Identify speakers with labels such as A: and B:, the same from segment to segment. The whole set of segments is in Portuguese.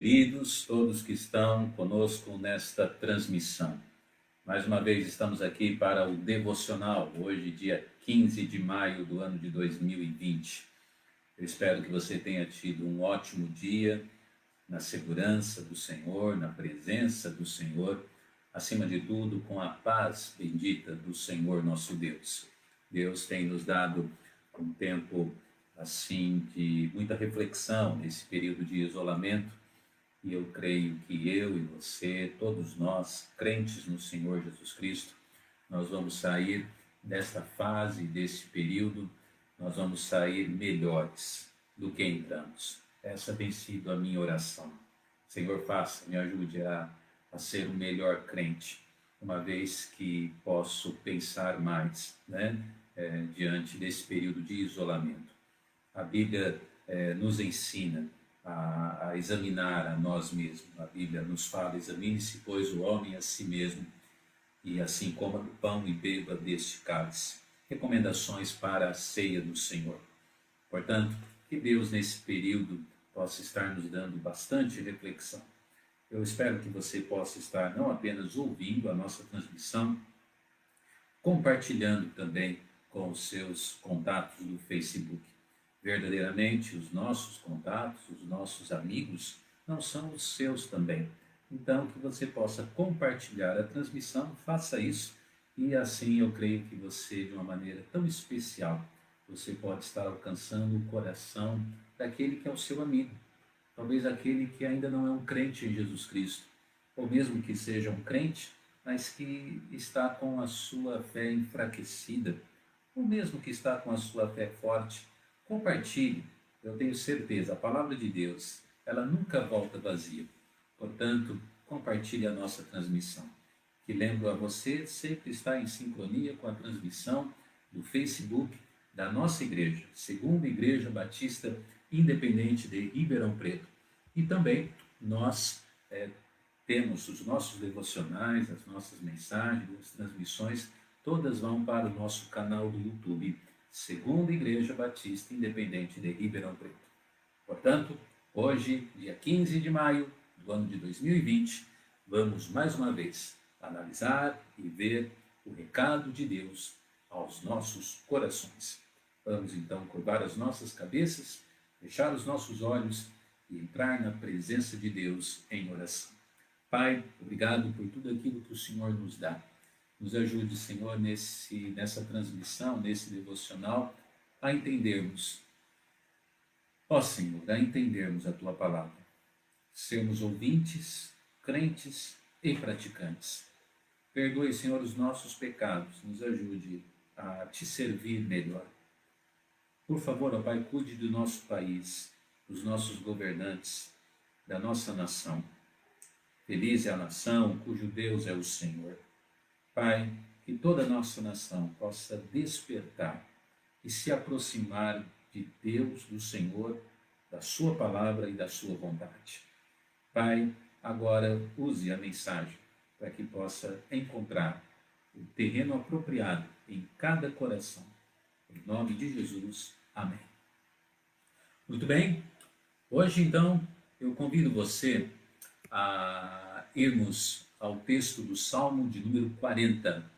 A: Queridos, todos que estão conosco nesta transmissão. Mais uma vez estamos aqui para o devocional, hoje dia 15 de maio do ano de 2020. Eu espero que você tenha tido um ótimo dia na segurança do Senhor, na presença do Senhor, acima de tudo com a paz bendita do Senhor nosso Deus. Deus tem nos dado um tempo assim de muita reflexão nesse período de isolamento. E eu creio que eu e você, todos nós, crentes no Senhor Jesus Cristo, nós vamos sair desta fase, desse período, nós vamos sair melhores do que entramos. Essa tem sido a minha oração. Senhor, me ajude a ser o melhor crente, uma vez que posso pensar mais, diante desse período de isolamento. A Bíblia nos ensina a examinar a nós mesmos. A Bíblia nos fala: examine-se, pois, o homem a si mesmo, e assim coma do pão e beba deste cálice. Recomendações para a ceia do Senhor. Portanto, que Deus nesse período possa estar nos dando bastante reflexão. Eu espero que você possa estar não apenas ouvindo a nossa transmissão, compartilhando também com os seus contatos do Facebook. Verdadeiramente, os nossos contatos, os nossos amigos, não são os seus também. Então, que você possa compartilhar a transmissão, faça isso, e assim eu creio que você, de uma maneira tão especial, você pode estar alcançando o coração daquele que é o seu amigo. Talvez aquele que ainda não é um crente em Jesus Cristo, ou mesmo que seja um crente, mas que está com a sua fé enfraquecida, ou mesmo que está com a sua fé forte. Compartilhe. Eu tenho certeza, a palavra de Deus, ela nunca volta vazia. Portanto, compartilhe a nossa transmissão. Que lembro a você, sempre está em sincronia com a transmissão do Facebook da nossa igreja, Segunda Igreja Batista Independente de Ribeirão Preto. E também nós temos os nossos devocionais, as nossas mensagens, as transmissões, todas vão para o nosso canal do YouTube, Segunda Igreja Batista Independente de Ribeirão Preto. Portanto, hoje, dia 15 de maio do ano de 2020, vamos mais uma vez analisar e ver o recado de Deus aos nossos corações. Vamos então curvar as nossas cabeças, fechar os nossos olhos e entrar na presença de Deus em oração. Pai, obrigado por tudo aquilo que o Senhor nos dá. Nos ajude, Senhor, nessa transmissão, nesse devocional, a entendermos, Senhor, a entendermos a Tua palavra. Sermos ouvintes, crentes e praticantes. Perdoe, Senhor, os nossos pecados. Nos ajude a Te servir melhor. Por favor, ó Pai, cuide do nosso país, dos nossos governantes, da nossa nação. Feliz é a nação cujo Deus é o Senhor. Pai, que toda a nossa nação possa despertar e se aproximar de Deus, do Senhor, da sua palavra e da sua vontade. Pai, agora use a mensagem para que possa encontrar o terreno apropriado em cada coração. Em nome de Jesus, amém. Muito bem, hoje então eu convido você a irmos ao texto do Salmo de número 40.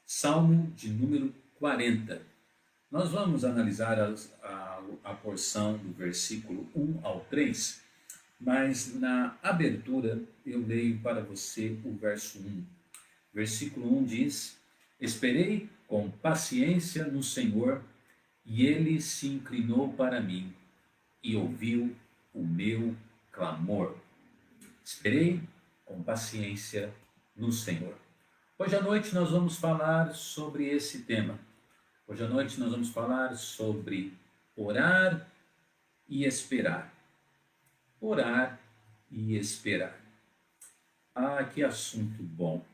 A: Salmo de número 40. Nós vamos analisar a porção do versículo 1 ao 3, mas na abertura eu leio para você o verso 1. Versículo 1 diz: Esperei com paciência no Senhor, e ele se inclinou para mim e ouviu o meu clamor. Esperei com paciência no Senhor. Hoje à noite nós vamos falar sobre esse tema. Hoje à noite nós vamos falar sobre orar e esperar. Orar e esperar. Ah, que assunto bom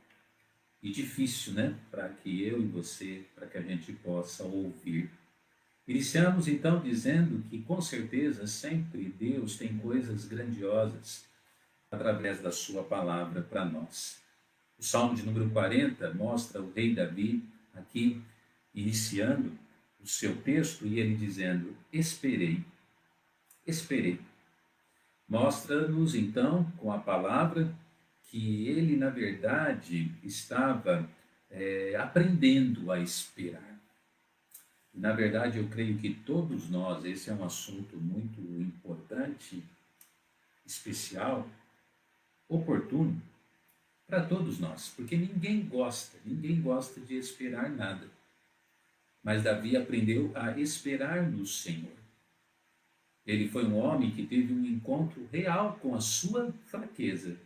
A: e difícil, né? Para que eu e você, para que a gente possa ouvir. Iniciamos então dizendo que com certeza sempre Deus tem coisas grandiosas através da sua palavra para nós. O Salmo de número 40 mostra o rei Davi aqui iniciando o seu texto e ele dizendo: esperei. Mostra-nos então com a palavra que ele, na verdade, estava aprendendo a esperar. Na verdade, eu creio que todos nós, esse é um assunto muito importante, especial, oportuno para todos nós, porque ninguém gosta de esperar nada. Mas Davi aprendeu a esperar no Senhor. Ele foi um homem que teve um encontro real com a sua fraqueza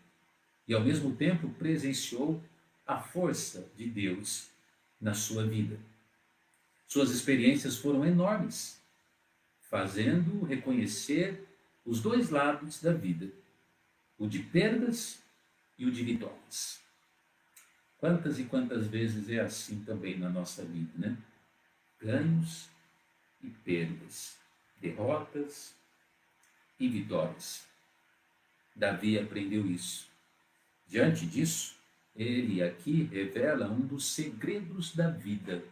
A: e, ao mesmo tempo, presenciou a força de Deus na sua vida. Suas experiências foram enormes, fazendo reconhecer os dois lados da vida, o de perdas e o de vitórias. Quantas e quantas vezes é assim também na nossa vida, né? Ganhos e perdas, derrotas e vitórias. Davi aprendeu isso. Diante disso, ele aqui revela um dos segredos da vida.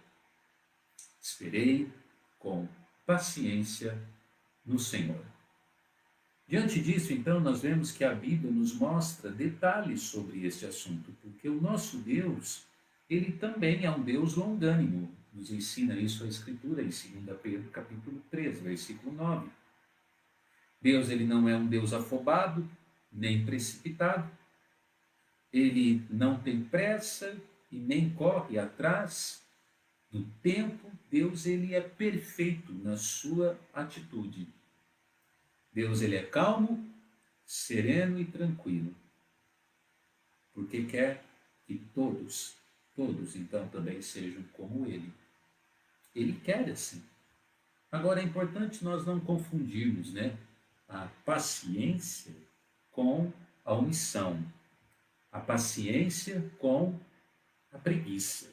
A: Esperei com paciência no Senhor. Diante disso, então, nós vemos que a Bíblia nos mostra detalhes sobre este assunto, porque o nosso Deus, ele também é um Deus longânimo. Nos ensina isso a Escritura em 2 Pedro, capítulo 3, versículo 9. Deus, ele não é um Deus afobado, nem precipitado. Ele não tem pressa e nem corre atrás do tempo. Deus, ele é perfeito na sua atitude. Deus, ele é calmo, sereno e tranquilo, porque quer que todos então também sejam como ele. Ele quer assim. Agora é importante nós não confundirmos, né, a paciência com a omissão, a paciência com a preguiça,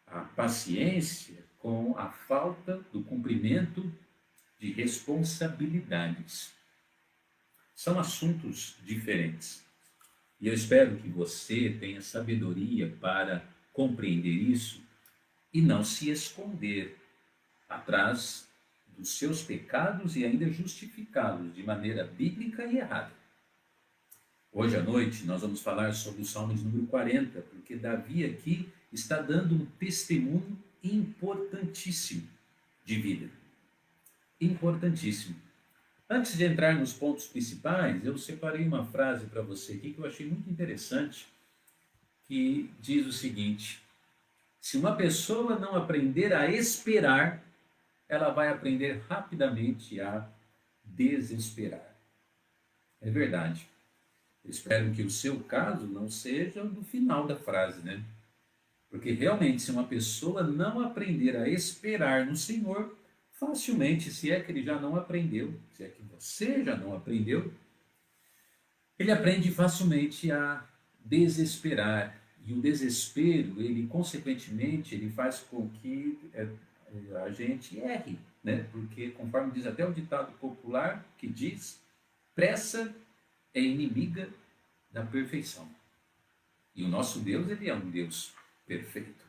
A: a paciência com a falta do cumprimento de responsabilidades. São assuntos diferentes. E eu espero que você tenha sabedoria para compreender isso e não se esconder atrás dos seus pecados e ainda justificá-los de maneira bíblica e errada. Hoje à noite nós vamos falar sobre o Salmo de número 40, porque Davi aqui está dando um testemunho importantíssimo de vida. Importantíssimo. Antes de entrar nos pontos principais, eu separei uma frase para você aqui que eu achei muito interessante, que diz o seguinte: se uma pessoa não aprender a esperar, ela vai aprender rapidamente a desesperar. É verdade. Eu espero que o seu caso não seja no final da frase, né? Porque realmente, se uma pessoa não aprender a esperar no Senhor, facilmente, se é que ele já não aprendeu, se é que você já não aprendeu, ele aprende facilmente a desesperar. E o desespero, ele consequentemente, ele faz com que a gente erre, né? Porque conforme diz até o ditado popular que diz, pressa é inimiga da perfeição. E o nosso Deus, ele é um Deus perfeito.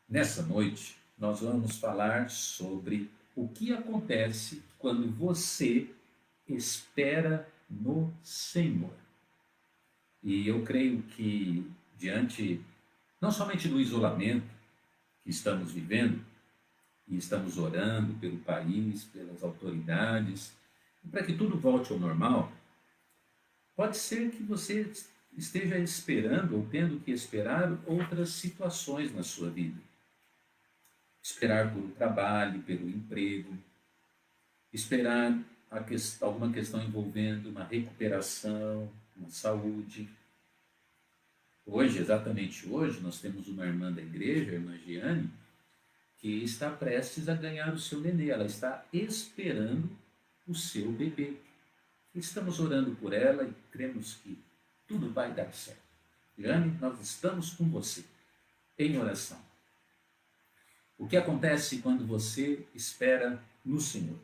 A: Nessa noite, nós vamos falar sobre o que acontece quando você espera no Senhor. E eu creio que, diante não somente do isolamento que estamos vivendo, e estamos orando pelo país, pelas autoridades, para que tudo volte ao normal, pode ser que você esteja esperando ou tendo que esperar outras situações na sua vida. Esperar por um trabalho, pelo emprego, esperar alguma questão envolvendo uma recuperação, uma saúde. Hoje, exatamente hoje, nós temos uma irmã da igreja, a irmã Giane, que está prestes a ganhar o seu nenê. Ela está esperando o seu bebê. Estamos orando por ela e cremos que tudo vai dar certo. Giane, nós estamos com você em oração. O que acontece quando você espera no Senhor?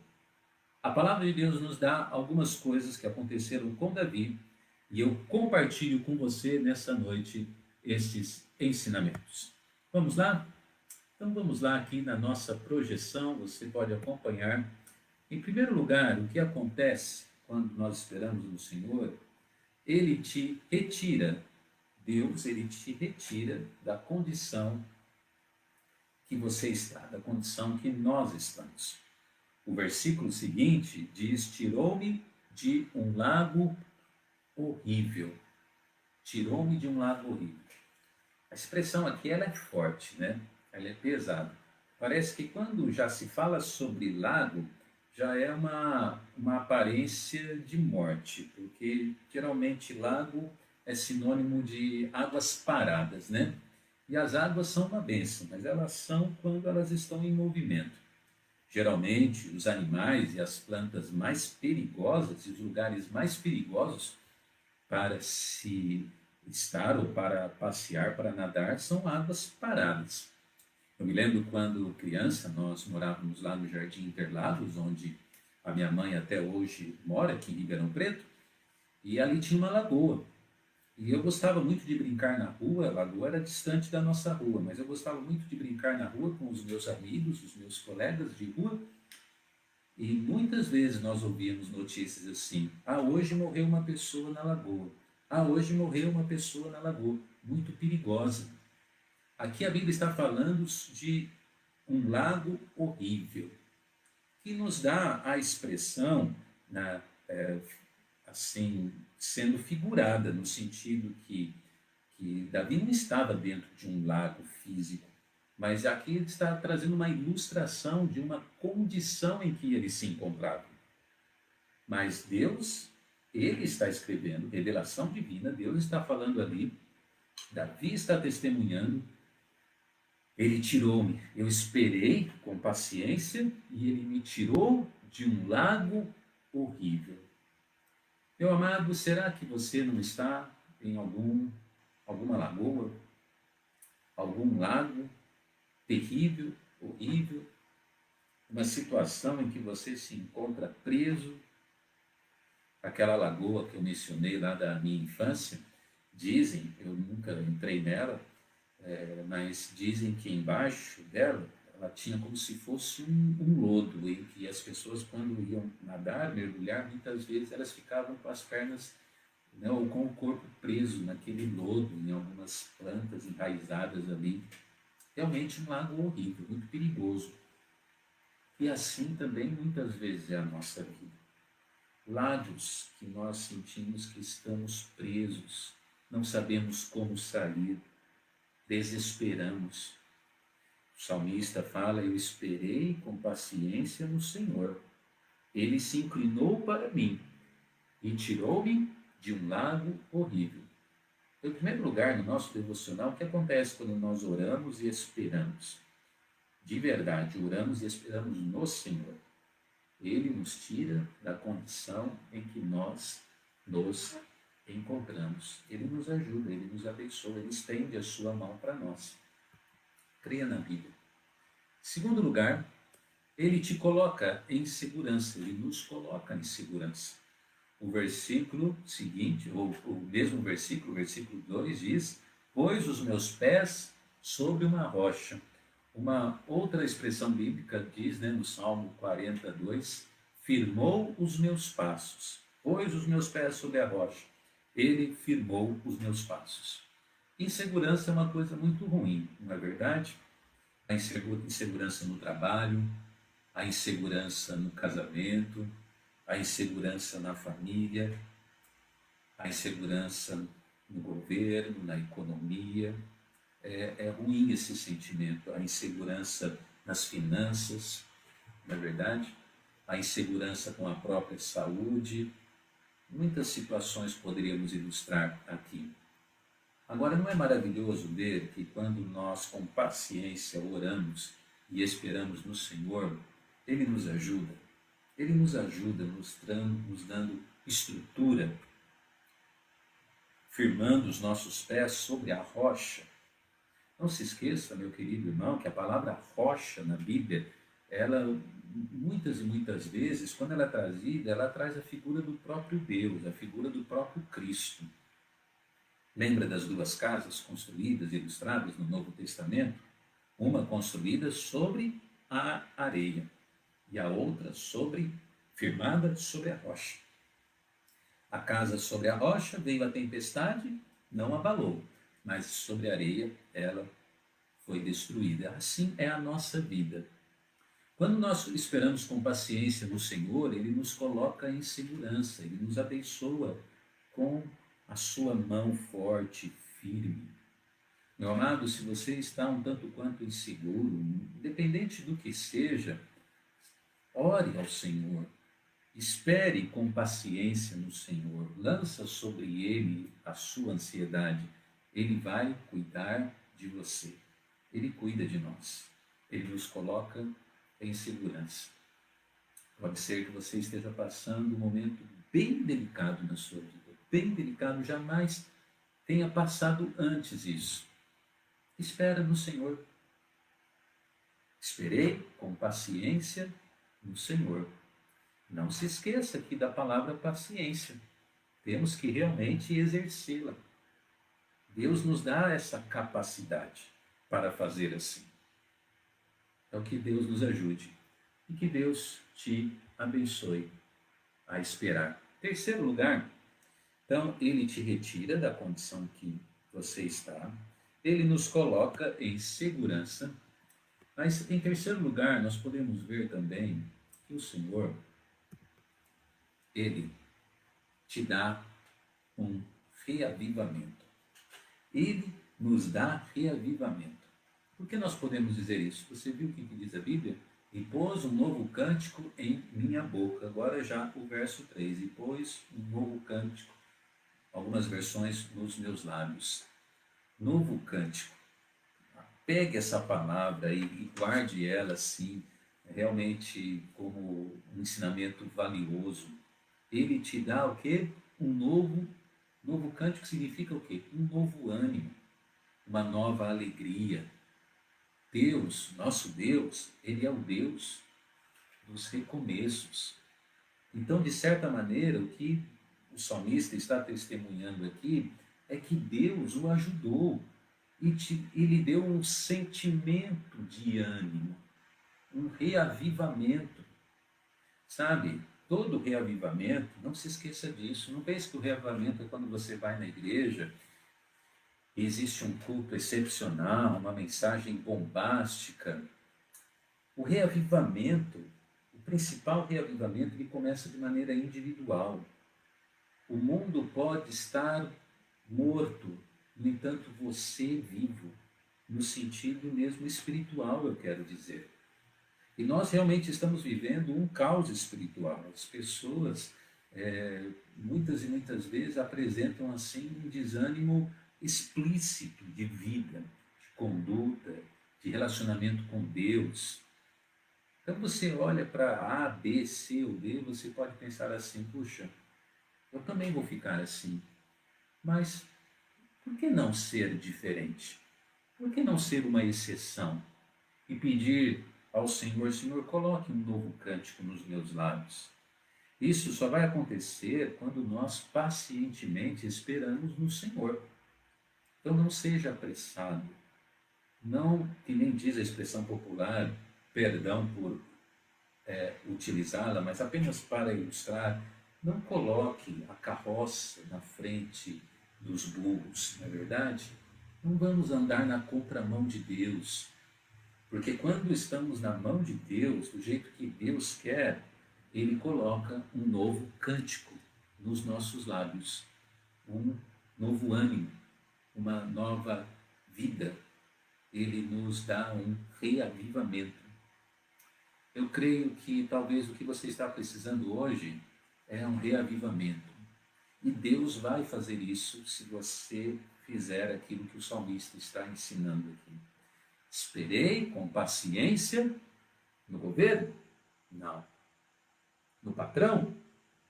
A: A palavra de Deus nos dá algumas coisas que aconteceram com Davi e eu compartilho com você nessa noite estes ensinamentos. Vamos lá? Então vamos lá aqui na nossa projeção, você pode acompanhar. Em primeiro lugar, o que acontece quando nós esperamos no Senhor, Ele te retira, Deus, Ele te retira da condição que você está, da condição que nós estamos. O versículo seguinte diz: tirou-me de um lago horrível. Tirou-me de um lago horrível. A expressão aqui ela é forte, né? Ela é pesada. Parece que quando já se fala sobre lago, já é uma aparência de morte, porque geralmente lago é sinônimo de águas paradas, né? E as águas são uma bênção, mas elas são quando elas estão em movimento. Geralmente, os animais e as plantas mais perigosas e os lugares mais perigosos para se estar ou para passear, para nadar, são águas paradas. Eu me lembro quando criança, nós morávamos lá no Jardim Interlagos, onde a minha mãe até hoje mora, aqui em Ribeirão Preto, e ali tinha uma lagoa. E eu gostava muito de brincar na rua, a lagoa era distante da nossa rua, mas eu gostava muito de brincar na rua com os meus amigos, os meus colegas de rua, e muitas vezes nós ouvíamos notícias assim: ah, hoje morreu uma pessoa na lagoa. Ah, hoje morreu uma pessoa na lagoa. Muito perigosa. Aqui a Bíblia está falando de um lago horrível, que nos dá a expressão, assim, sendo figurada, no sentido que Davi não estava dentro de um lago físico, mas aqui ele está trazendo uma ilustração de uma condição em que ele se encontrava. Mas Deus, ele está escrevendo, revelação divina, Deus está falando ali, Davi está testemunhando, ele tirou-me, eu esperei com paciência e ele me tirou de um lago horrível. Meu amado, será que você não está em alguma lagoa, algum lago terrível, horrível, uma situação em que você se encontra preso? Aquela lagoa que eu mencionei lá da minha infância, dizem, eu nunca entrei nela, mas dizem que embaixo dela ela tinha como se fosse um lodo, em que as pessoas, quando iam nadar, mergulhar, muitas vezes elas ficavam com as pernas, né, ou com o corpo preso naquele lodo, em algumas plantas enraizadas ali. Realmente um lago horrível, muito perigoso. E assim também muitas vezes é a nossa vida. Lagos que nós sentimos que estamos presos, não sabemos como sair, desesperamos. O salmista fala: eu esperei com paciência no Senhor. Ele se inclinou para mim e tirou-me de um lago horrível. Em primeiro lugar, no nosso devocional, o que acontece quando nós oramos e esperamos? De verdade, oramos e esperamos no Senhor. Ele nos tira da condição em que nós nos encontramos. Ele nos ajuda, ele nos abençoa, ele estende a sua mão para nós. Creia na Bíblia. Segundo lugar, ele te coloca em segurança, ele nos coloca em segurança. O versículo seguinte, ou o mesmo versículo, o versículo 2 diz: pôs os meus pés sobre uma rocha. Uma outra expressão bíblica diz, né, no Salmo 42, firmou os meus passos, pôs os meus pés sobre a rocha, ele firmou os meus passos. Insegurança é uma coisa muito ruim, não é verdade? A insegurança no trabalho, a insegurança no casamento, a insegurança na família, a insegurança no governo, na economia. É ruim esse sentimento, a insegurança nas finanças, não é verdade? A insegurança com a própria saúde. Muitas situações poderíamos ilustrar aqui. Agora, não é maravilhoso ver que quando nós com paciência oramos e esperamos no Senhor, Ele nos ajuda. Ele nos ajuda nos dando estrutura, firmando os nossos pés sobre a rocha. Não se esqueça, meu querido irmão, que a palavra rocha na Bíblia, ela muitas e muitas vezes, quando ela é trazida, ela traz a figura do próprio Deus, a figura do próprio Cristo. Lembra das duas casas construídas e ilustradas no Novo Testamento? Uma construída sobre a areia e a outra firmada sobre a rocha. A casa sobre a rocha, veio a tempestade, não abalou, mas sobre a areia ela foi destruída. Assim é a nossa vida. Quando nós esperamos com paciência no Senhor, Ele nos coloca em segurança, Ele nos abençoa com a sua mão forte, firme. Meu amado, se você está um tanto quanto inseguro, independente do que seja, ore ao Senhor, espere com paciência no Senhor, lança sobre Ele a sua ansiedade, Ele vai cuidar de você, Ele cuida de nós, Ele nos coloca em segurança. Pode ser que você esteja passando um momento bem delicado na sua vida, bem delicado, jamais tenha passado antes isso. Espera no Senhor. Esperei com paciência no Senhor. Não se esqueça aqui da palavra paciência. Temos que realmente exercê-la. Deus nos dá essa capacidade para fazer assim. Então que Deus nos ajude e que Deus te abençoe a esperar. Terceiro lugar, então ele te retira da condição que você está, ele nos coloca em segurança, mas em terceiro lugar nós podemos ver também que o Senhor, ele te dá um reavivamento. Ele nos dá reavivamento. Por que nós podemos dizer isso? Você viu o que diz a Bíblia? E pôs um novo cântico em minha boca. Agora já o verso 3. E pôs um novo cântico, algumas versões, nos meus lábios. Novo cântico. Pegue essa palavra e guarde ela assim, realmente como um ensinamento valioso. Ele te dá o quê? Um novo cântico significa o quê? Um novo ânimo, uma nova alegria. Deus, nosso Deus, Ele é o Deus dos recomeços. Então, de certa maneira, o que o salmista está testemunhando aqui é que Deus o ajudou e lhe deu um sentimento de ânimo, um reavivamento. Sabe, todo reavivamento, não se esqueça disso, não pense que o reavivamento é quando você vai na igreja e existe um culto excepcional, uma mensagem bombástica. O reavivamento, o principal reavivamento, ele começa de maneira individual. O mundo pode estar morto, no entanto você vivo, no sentido mesmo espiritual, eu quero dizer. E nós realmente estamos vivendo um caos espiritual. As pessoas, muitas e muitas vezes, apresentam assim um desânimo explícito de vida, de conduta, de relacionamento com Deus. Então você olha para A, B, C ou D, você pode pensar assim, puxa, eu também vou ficar assim. Mas por que não ser diferente? Por que não ser uma exceção? E pedir ao Senhor, Senhor, coloque um novo cântico nos meus lábios. Isso só vai acontecer quando nós pacientemente esperamos no Senhor. Então não seja apressado. Não, que nem diz a expressão popular, perdão por utilizá-la, mas apenas para ilustrar, não coloque a carroça na frente dos burros, não é verdade? Não vamos andar na contramão de Deus, porque quando estamos na mão de Deus, do jeito que Deus quer, Ele coloca um novo cântico nos nossos lábios, um novo ânimo, uma nova vida. Ele nos dá um reavivamento. Eu creio que talvez o que você está precisando hoje é um reavivamento. E Deus vai fazer isso se você fizer aquilo que o salmista está ensinando aqui. Esperei com paciência no governo? Não. No patrão?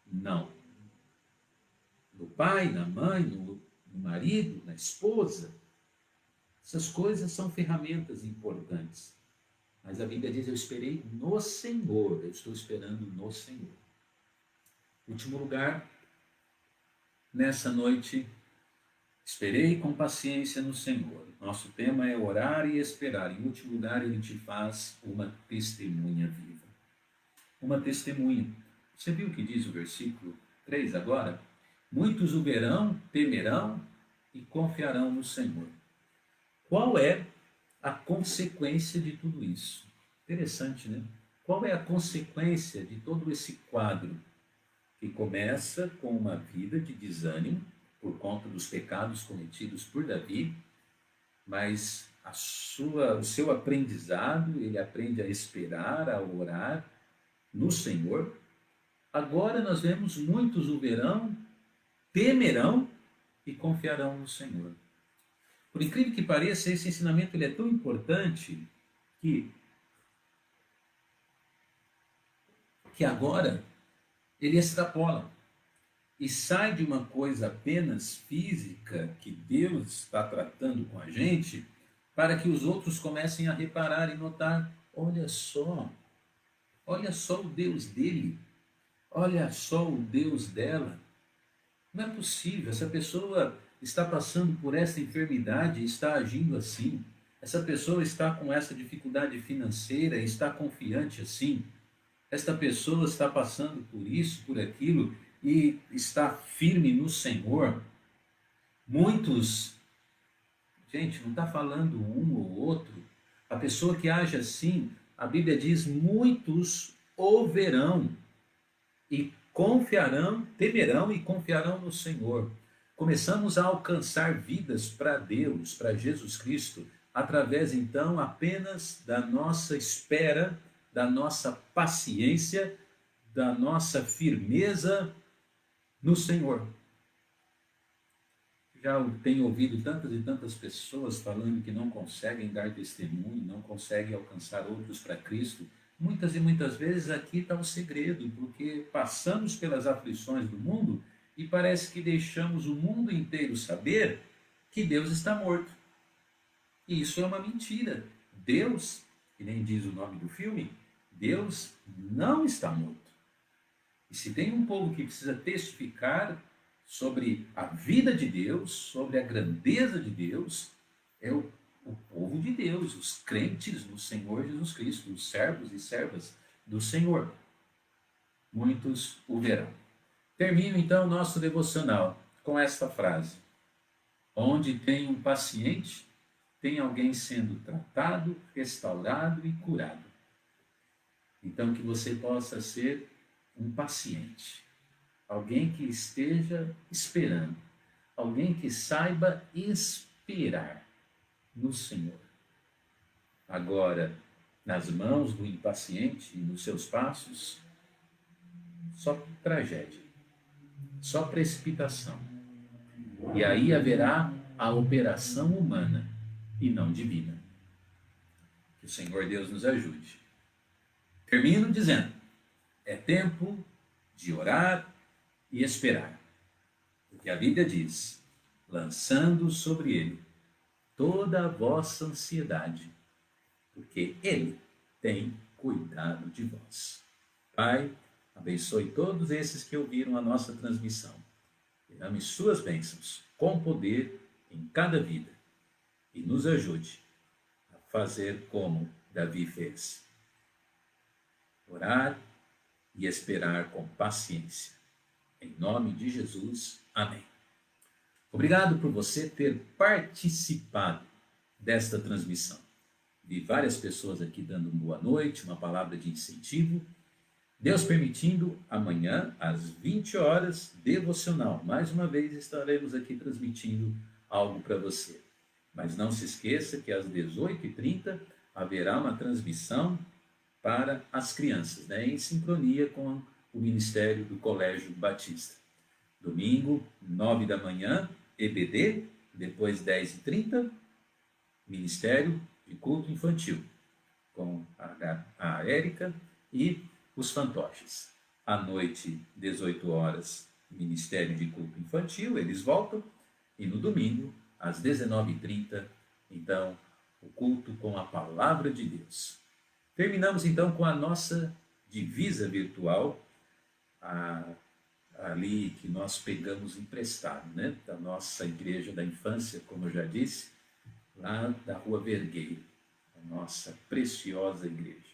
A: Não. No pai, na mãe, no marido, na esposa? Essas coisas são ferramentas importantes. Mas a Bíblia diz, eu esperei no Senhor, eu estou esperando no Senhor. Último lugar, nessa noite, esperei com paciência no Senhor. Nosso tema é orar e esperar. Em último lugar, ele te faz uma testemunha viva. Uma testemunha. Você viu o que diz o versículo 3 agora? Muitos o verão, temerão e confiarão no Senhor. Qual é a consequência de tudo isso? Interessante, né? Qual é a consequência de todo esse quadro que começa com uma vida de desânimo por conta dos pecados cometidos por Davi, mas o seu aprendizado, ele aprende a esperar, a orar no Senhor. Agora nós vemos muitos o verão, temerão e confiarão no Senhor. Por incrível que pareça, esse ensinamento ele é tão importante que, que agora ele extrapola e sai de uma coisa apenas física que Deus está tratando com a gente, para que os outros comecem a reparar e notar: olha só o Deus dele, olha só o Deus dela. Não é possível, essa pessoa está passando por essa enfermidade e está agindo assim. Essa pessoa está com essa dificuldade financeira e está confiante assim. Esta pessoa está passando por isso, por aquilo e está firme no Senhor. Muitos, gente, não está falando um ou outro. A pessoa que age assim, a Bíblia diz: muitos o verão e confiarão, temerão e confiarão no Senhor. Começamos a alcançar vidas para Deus, para Jesus Cristo, através então apenas da nossa espera, da nossa paciência, da nossa firmeza no Senhor. Já tenho ouvido tantas e tantas pessoas falando que não conseguem dar testemunho, não conseguem alcançar outros para Cristo. Muitas e muitas vezes aqui está o segredo, porque passamos pelas aflições do mundo e parece que deixamos o mundo inteiro saber que Deus está morto. E isso é uma mentira. Deus, que nem diz o nome do filme, Deus não está morto. E se tem um povo que precisa testificar sobre a vida de Deus, sobre a grandeza de Deus, é o povo de Deus, os crentes no Senhor Jesus Cristo, os servos e servas do Senhor. Muitos o verão. Termino então o nosso devocional com esta frase: onde tem um paciente, tem alguém sendo tratado, restaurado e curado. Então que você possa ser um paciente, alguém que esteja esperando, alguém que saiba esperar no Senhor. Agora, nas mãos do impaciente e nos seus passos, só tragédia, só precipitação. E aí haverá a operação humana e não divina. Que o Senhor Deus nos ajude. Termino dizendo: é tempo de orar e esperar. Porque a Bíblia diz: lançando sobre ele toda a vossa ansiedade, porque ele tem cuidado de vós. Pai, abençoe todos esses que ouviram a nossa transmissão. Derrame suas bênçãos com poder em cada vida e nos ajude a fazer como Davi fez: orar e esperar com paciência. Em nome de Jesus, amém. Obrigado por você ter participado desta transmissão. Vi várias pessoas aqui dando uma boa noite, uma palavra de incentivo. Deus permitindo, amanhã, às 20 horas, devocional. Mais uma vez estaremos aqui transmitindo algo para você. Mas não se esqueça que às 18h30 haverá uma transmissão para as crianças, em sincronia com o Ministério do Colégio Batista. Domingo, 9 da manhã, EBD, depois 10h30, Ministério de Culto Infantil, com a Érica e os fantoches. À noite, 18 horas, Ministério de Culto Infantil, eles voltam, e no domingo, às 19h30, então, o culto com a Palavra de Deus. Terminamos então com a nossa divisa virtual, ali que nós pegamos emprestado, da nossa igreja da infância, como eu já disse, lá da Rua Vergueiro, a nossa preciosa igreja.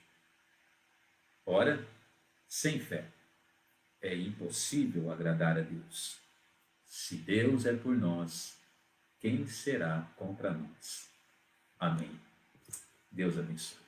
A: Ora, sem fé é impossível agradar a Deus. Se Deus é por nós, quem será contra nós? Amém. Deus abençoe.